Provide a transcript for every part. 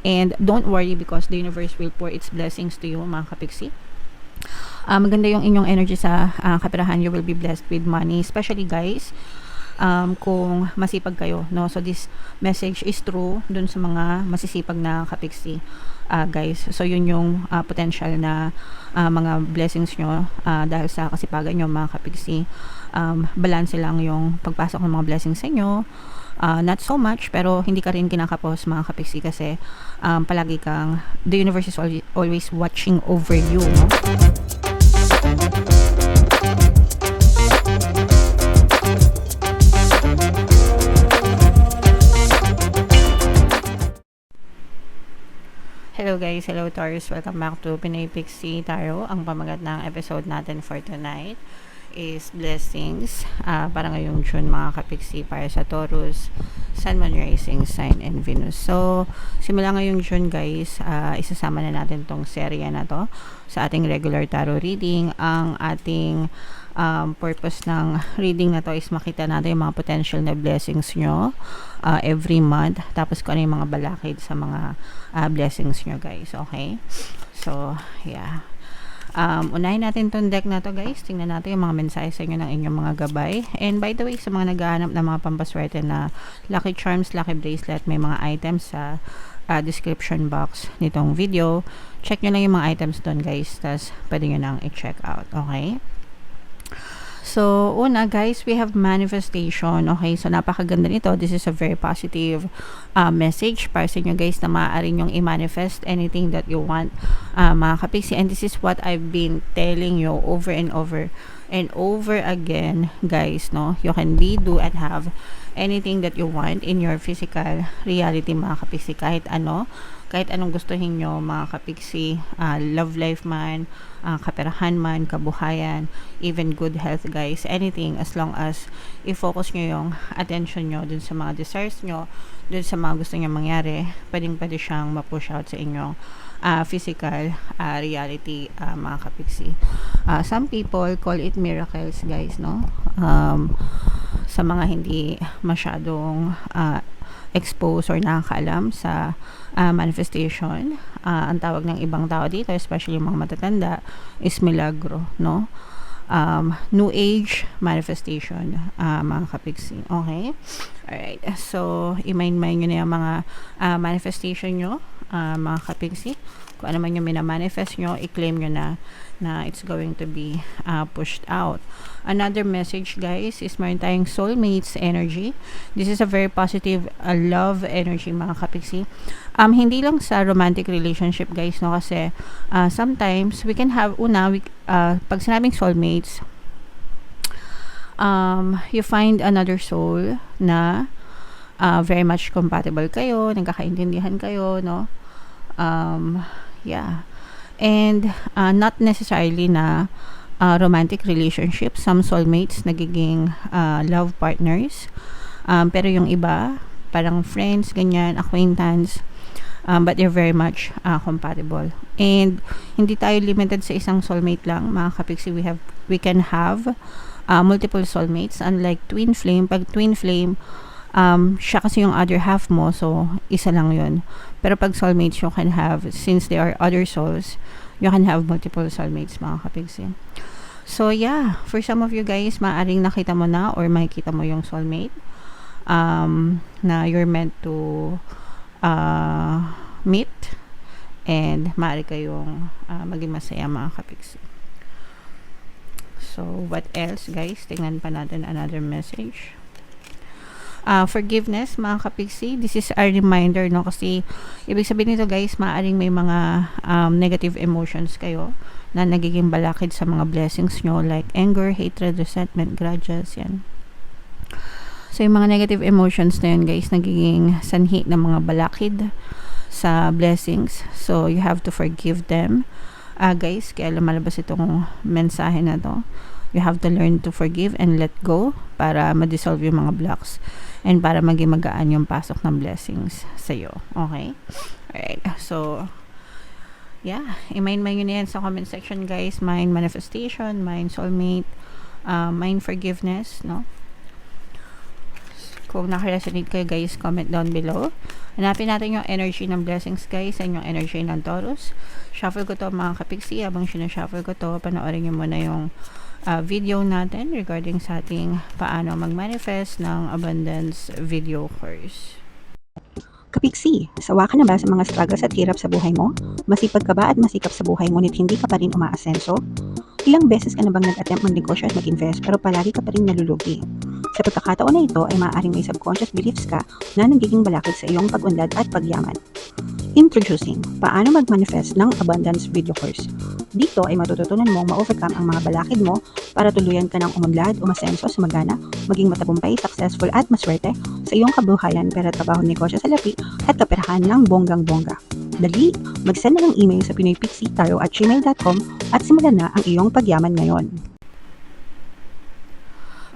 And don't worry because the universe will pour its blessings to you, mga kapiksi. Maganda yung inyong energy sa kaperahan. You will be blessed with money, especially guys kung masipag kayo, no? So this message is true dun sa mga masisipag na kapiksi, guys. So yun yung potential na mga blessings nyo dahil sa kasipagan nyo, mga kapiksi. Balance lang yung pagpasok ng mga blessings sa inyo. Not so much, pero hindi ka rin kinakapos, mga kapiksi, kasi palagi kang, the universe is always watching over you, no? Hello guys, hello Taurus, welcome back to Pinoy Pixie Tarot. Ang pamagat ng episode natin for tonight is blessings para ngayong June, mga kapiksi, para sa Taurus, Sun, Moon, Rising Sign, and Venus. So simula ngayong June, guys, isasama na natin tong serye na to sa ating regular tarot reading. Ang ating purpose ng reading na to is makita natin yung mga potential na blessings nyo every month, tapos kung ano yung mga balakid sa mga blessings nyo, guys. Okay, so yeah, unahin natin tong deck na to, guys. Tingnan natin yung mga mensahe sa inyo ng inyong mga gabay. And by the way, sa mga naghahanap ng mga pampaswerte na lucky charms, lucky bracelet, may mga items sa description box nitong video. Check nyo lang yung mga items doon, guys, tas pwede nyo nang i-check out. Okay, so una, guys, we have manifestation. Okay, so napakaganda nito. This is a very positive message para sa inyo, guys, na maaari nyong i-manifest anything that you want, mga kapiksi. And this is what I've been telling you over and over and over again, guys, no? You can be, do, and have anything that you want in your physical reality, mga kapiksi. Kahit anong gustuhin nyo, mga kapiksi, love life man, kaperahan man, kabuhayan, even good health, guys, anything, as long as i-focus nyo yung attention nyo dun sa mga desires nyo, dun sa mga gusto nyo mangyari, pwede siyang ma-push out sa inyong physical reality, mga kapiksi. Some people call it miracles, guys, no? Sa mga hindi masyadong exposed or nakakaalam sa manifestation, ang tawag ng ibang tao dito, especially yung mga matatanda, is milagro, no? New age manifestation, mga kapiksi. Okay, alright, so i-mind nyo na yung mga manifestation nyo, mga kapiksi. Kung ano man yung minamanifest nyo, i-claim nyo na it's going to be pushed out. Another message, guys, is meron tayong soulmates energy. This is a very positive love energy, mga kapiksi. Hindi lang sa romantic relationship, guys, no? Kasi sometimes we can have, pag sinabing soulmates, you find another soul na very much compatible kayo, nagkakaintindihan kayo, no? Yeah, and not necessarily na romantic relationship. Some soulmates nagiging love partners, pero yung iba parang friends, ganyan, acquaintance, but they're very much compatible. And hindi tayo limited sa isang soulmate lang, mga kapiksi. We can have multiple soulmates. Unlike twin flame, pag twin flame, siya kasi yung other half mo, so isa lang yun. Pero pag soulmates, you can have, since they are other souls, you can have multiple soulmates, mga kapiksi. So yeah, for some of you guys, maaaring nakita mo na or makikita mo yung soulmate na you're meant to meet, and maaari kayong maging masaya, mga kapiksi. So what else, guys? Tingnan pa natin another message. Forgiveness, mga kapiksi. This is a reminder, no? Kasi ibig sabihin nito, guys, maaaring may mga negative emotions kayo na nagiging balakid sa mga blessings nyo, like anger, hatred, resentment, grudges, yan. So yung mga negative emotions na yun, guys, nagiging sanhi ng mga balakid sa blessings. So you have to forgive them, guys. Kaya lumalabas itong mensahe na to. You have to learn to forgive and let go para ma-dissolve yung mga blocks and para maging magaan yung pasok ng blessings sa'yo. Okay? Alright. So, yeah. I-mind nyo na yan sa comment section, guys. Mind manifestation, mind soulmate, mind forgiveness, no? Kung naka-resonate kayo guys, comment down below. Hanapin natin yung energy ng blessings guys, and yung energy ng Taurus. Shuffle ko to mga kapiksi. Habang sinashuffle ko to, panoorin nyo muna yung video natin regarding sa ating paano mag-manifest ng abundance video course. Kapiksi, sawa ka na ba sa mga struggles at hirap sa buhay mo? Masipag ka ba at masikap sa buhay ngunit hindi ka pa rin umaasenso? Ilang beses ka na bang nag-attempt magnegosyo at mag-invest pero palagi ka pa rin nalulugi? Sa pagkakataon na ito ay maaaring may subconscious beliefs ka na nagiging balakid sa iyong pag-unlad at pagyaman. Introducing, paano mag-manifest ng abundance video course. Dito ay matututunan mong ma-overcome ang mga balakid mo para tuluyan ka ng umunlad, umasenso, sumagana, maging matagumpay, successful at maswerte sa iyong kabuhayan, pera, trabaho, negosyo sa lapi at kaperahan ng bonggang-bongga. Dali, mag-send na ng email sa pinoypixie@gmail.com at simulan na ang iyong pagyaman ngayon.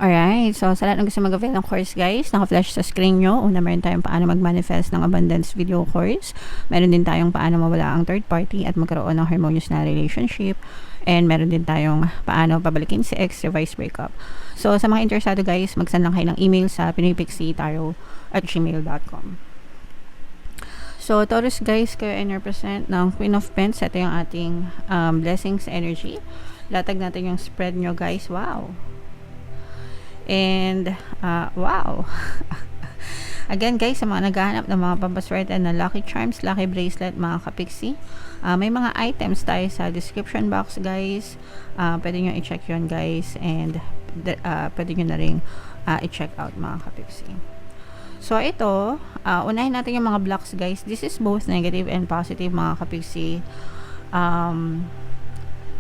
Alright, so sa lahat ng gusto mag-avail ng course guys, naka-flash sa screen nyo. Una, meron tayong paano mag-manifest ng abundance video course. Meron din tayong paano mawala ang third party at magkaroon ng harmonious na relationship. And meron din tayong paano pabalikin si ex, revise breakup. So sa mga interesado guys, mag-send lang kayo ng email sa pinoypixie@gmail.com. So Taurus guys, kayo ay represent ng Queen of Pentacles. Ito yung ating blessings energy. Latag natin yung spread nyo guys. Wow! And, wow. Again guys, sa mga naghahanap ng mga pampaswerte na lucky charms, lucky bracelet, mga kapiksi, may mga items tayo sa description box guys. Pwede nyo i-check yun guys, and pwede nyo na rin i-check out mga kapiksi. So ito, unahin natin yung mga blocks guys. This is both negative and positive mga kapiksi.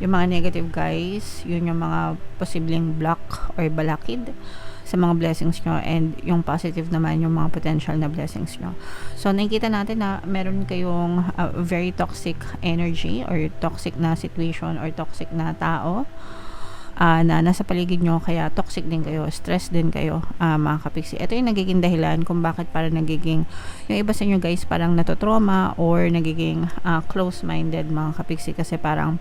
Yung mga negative guys, yun yung mga posibleng block or balakid sa mga blessings nyo, and yung positive naman yung mga potential na blessings nyo. So nakikita natin na meron kayong very toxic energy or toxic na situation or toxic na tao na nasa paligid nyo, kaya toxic din kayo, stress din kayo mga kapiksi. Ito yung nagiging dahilan kung bakit parang nagiging, yung iba sa inyo guys parang natotrauma or nagiging close-minded mga kapiksi, kasi parang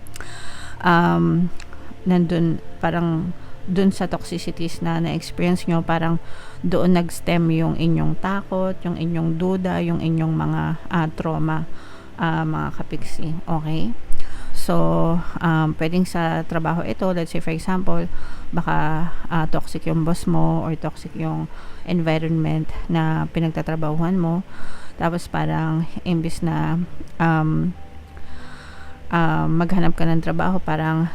nandun parang dun sa toxicities na na-experience nyo, parang doon nag-stem yung inyong takot, yung inyong duda, yung inyong mga trauma mga kapiksi. Okay? So, pwedeng sa trabaho ito, let's say for example, baka toxic yung boss mo or toxic yung environment na pinagtatrabahuhan mo, tapos parang imbis na maghanap ka ng trabaho, parang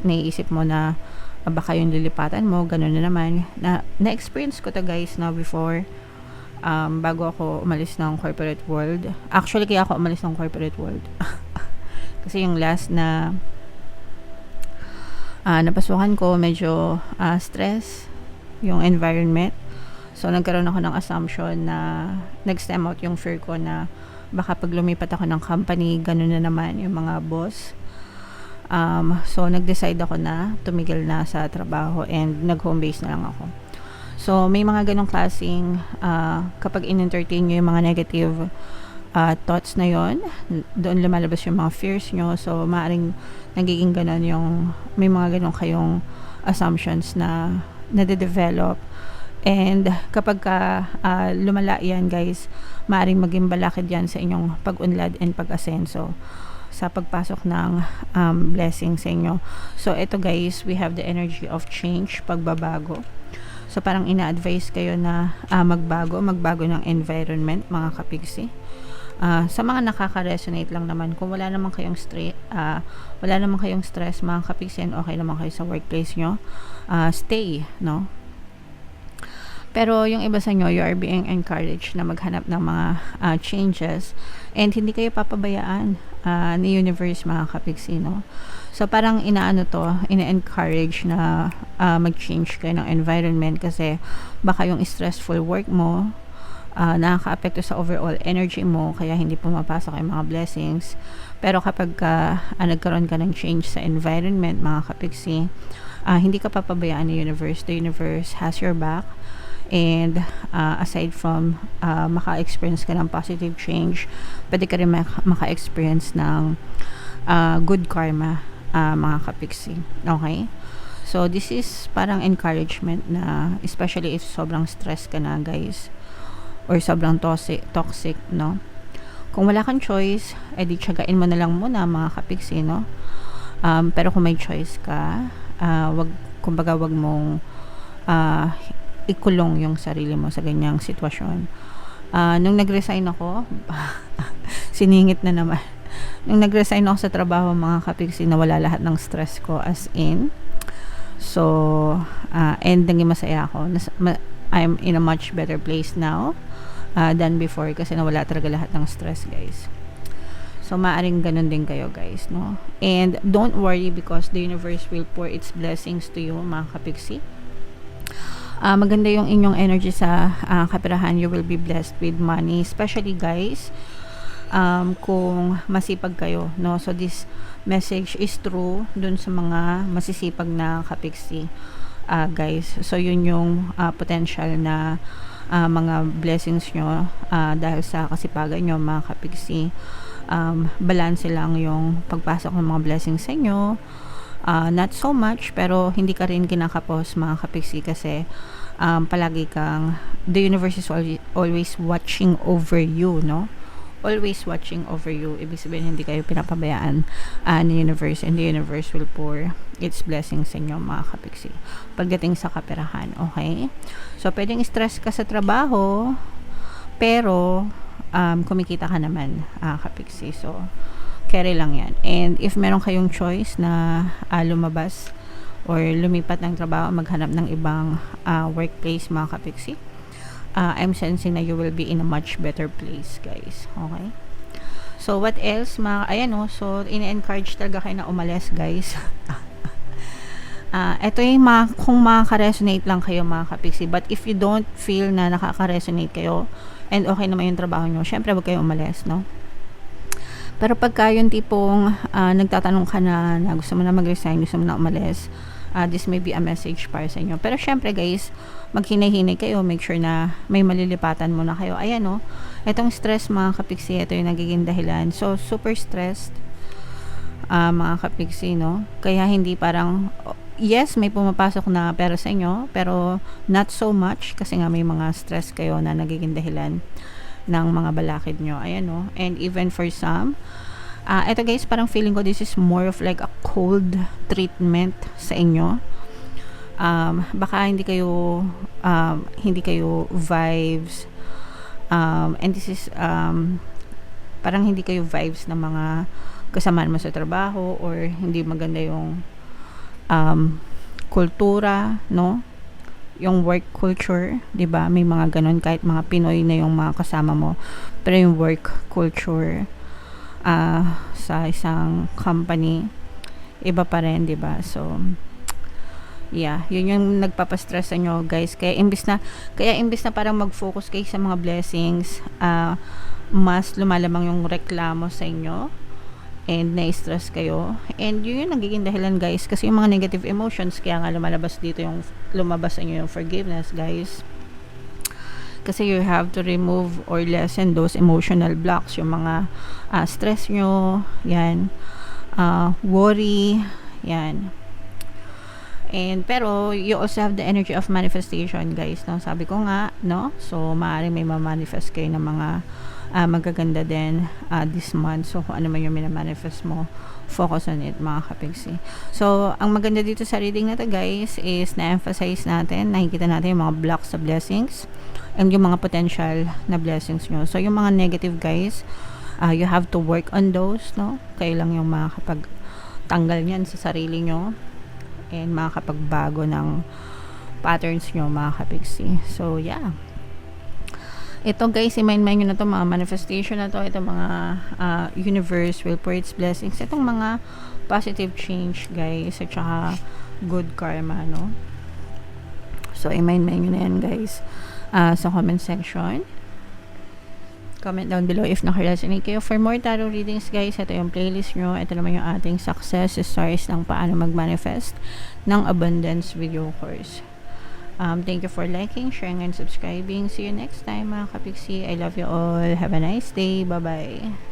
naiisip mo na baka yung lilipatan mo, ganun na naman. Na-experience ko to guys na before, bago ako umalis ng corporate world. Actually, kaya ako umalis ng corporate world. Kasi yung last na napasukan ko, medyo stress yung environment. So, nagkaroon ako ng assumption na nag-stem out yung fear ko na baka pag lumipat ako ng company, ganun na naman yung mga boss. So, nag-decide ako na tumigil na sa trabaho and nag-home base na lang ako. So, may mga ganong klaseng kapag in-entertain nyo yung mga negative thoughts na yon, doon lumalabas yung mga fears nyo. So, maaaring nagiging ganon yung, may mga ganon kayong assumptions na nade-develop. And kapag lumala yan guys, maaaring maging balakid yan sa inyong pag-unlad and pag-asenso sa pagpasok ng blessing sa inyo. So ito guys, we have the energy of change, pagbabago. So parang ina-advise kayo na magbago ng environment mga kapigsi. Sa mga nakaka-resonate lang naman, kung wala naman kayong stress mga kapigsi, okay naman kayo sa workplace nyo, stay, no? Pero yung iba sa inyo, you are being encouraged na maghanap ng mga changes, and hindi kayo papabayaan ni universe mga kapigsi, no? So parang ina-encourage na mag-change kayo ng environment, kasi baka yung stressful work mo nakaka-apekto sa overall energy mo, kaya hindi pumapasok yung mga blessings. Pero kapag nagkaroon ka ng change sa environment mga kapigsi, hindi ka papabayaan ni universe. The universe has your back. And aside from maka-experience ka ng positive change, pwede ka rin maka-experience ng good karma mga kapigsi. Okay? So, this is parang encouragement na, especially if sobrang stress ka na, guys, or sobrang toxic, no? Kung wala kang choice, edi tiyagain mo na lang muna, mga kapiksi, no? Pero kung may choice ka, wag mong ikulong yung sarili mo sa ganyang sitwasyon. Nung nag-resign ako, siningit na naman. Nung nag-resign ako sa trabaho, mga kapiksi, nawala lahat ng stress ko, as in. So, and naging masaya ako. I'm in a much better place now than before kasi nawala talaga lahat ng stress, guys. So, maaring ganun din kayo, guys, no? And don't worry because the universe will pour its blessings to you, mga kapiksi. Maganda yung inyong energy sa kaperahan. You will be blessed with money, especially, guys, kung masipag kayo, no? So, this message is true dun sa mga masisipag na kapiksi, guys. So, yun yung potential na mga blessings nyo dahil sa kasipagan nyo, mga kapiksi. Balance lang yung pagpasok ng mga blessings sa inyo. Not so much, pero hindi ka rin kinakapos, mga kapiksi, kasi palagi kang, the universe is always watching over you, no? Always watching over you. Ibig sabihin, hindi kayo pinapabayaan ng universe, and the universe will pour its blessings sa inyo, mga kapiksi, pagdating sa kaperahan. Okay? So, pwedeng stress ka sa trabaho, pero kumikita ka naman, kapiksi. So, carry lang yan. And if meron kayong choice na lumabas or lumipat ng trabaho, maghanap ng ibang workplace, mga kapiksi, I'm sensing na you will be in a much better place, guys. Okay? So, what else? Ayan, so, in-encourage talaga kayo na umalis, guys. Ito yung kung makaka-resonate lang kayo, mga kapiksi. But if you don't feel na nakaka-resonate kayo, and okay naman yung trabaho nyo, syempre, wag kayo umalis, no? Pero pagka yung tipong nagtatanong ka na gusto mo na mag-resign, gusto mo na umalis, this may be a message para sa inyo. Pero syempre, guys, maghinay-hinay kayo, make sure na may malilipatan muna kayo. Ayan, itong stress, mga kapiksi, ito yung nagiging dahilan. So, super stressed, mga kapiksi, no? Kaya hindi parang, yes, may pumapasok na pera sa inyo, pero not so much, kasi nga may mga stress kayo na nagiging dahilan ng mga balakid nyo. Ayan, and even for some, ito, guys, parang feeling ko this is more of like a cold treatment sa inyo. Baka hindi kayo vibes, and this is parang hindi kayo vibes ng mga kasamahan mo sa trabaho, or hindi maganda yung kultura, no? Yung work culture, 'di ba? May mga ganun, kahit mga Pinoy na yung mga kasama mo, pero yung work culture sa isang company, iba pa rin, 'di ba? So, yeah, yun yung nagpapastress sa inyo, guys. Kaya imbis na parang mag-focus kayo sa mga blessings, mas lumalamang yung reklamo sa inyo, and na-stress kayo. And yun yung nagiging dahilan, guys, kasi yung mga negative emotions, kaya nga lumabas sa inyo yung forgiveness, guys. Kasi you have to remove or lessen those emotional blocks, yung mga stress nyo, yan, worry, yan. And pero you also have the energy of manifestation, guys, no? Sabi ko nga, no? So maaaring may ma-manifest kayo ng mga magaganda din this month. So kung ano man yung minamanifest mo, focus on it, mga kapiksi. So ang maganda dito sa reading na to, guys, is na-emphasize natin, nakikita natin yung mga blocks sa blessings and yung mga potential na blessings nyo. So yung mga negative, guys, you have to work on those, no? Kayo lang yung makakapagtanggal niyan sa sarili nyo and makakapagbago ng patterns nyo, mga kapiksi. So yeah, ito, guys, i-mind nyo na to, mga manifestation na to, ito mga universe will pour its blessings, itong mga positive change, guys, at saka good karma, no? So i-mind nyo na yan, guys, sa comment section. Comment down below if naka-resonate kayo. For more tarot readings, guys, ito yung playlist nyo. Ito naman yung ating success stories ng paano mag-manifest ng abundance video course. Thank you for liking, sharing, and subscribing. See you next time, mga kapiksi. I love you all. Have a nice day. Bye-bye.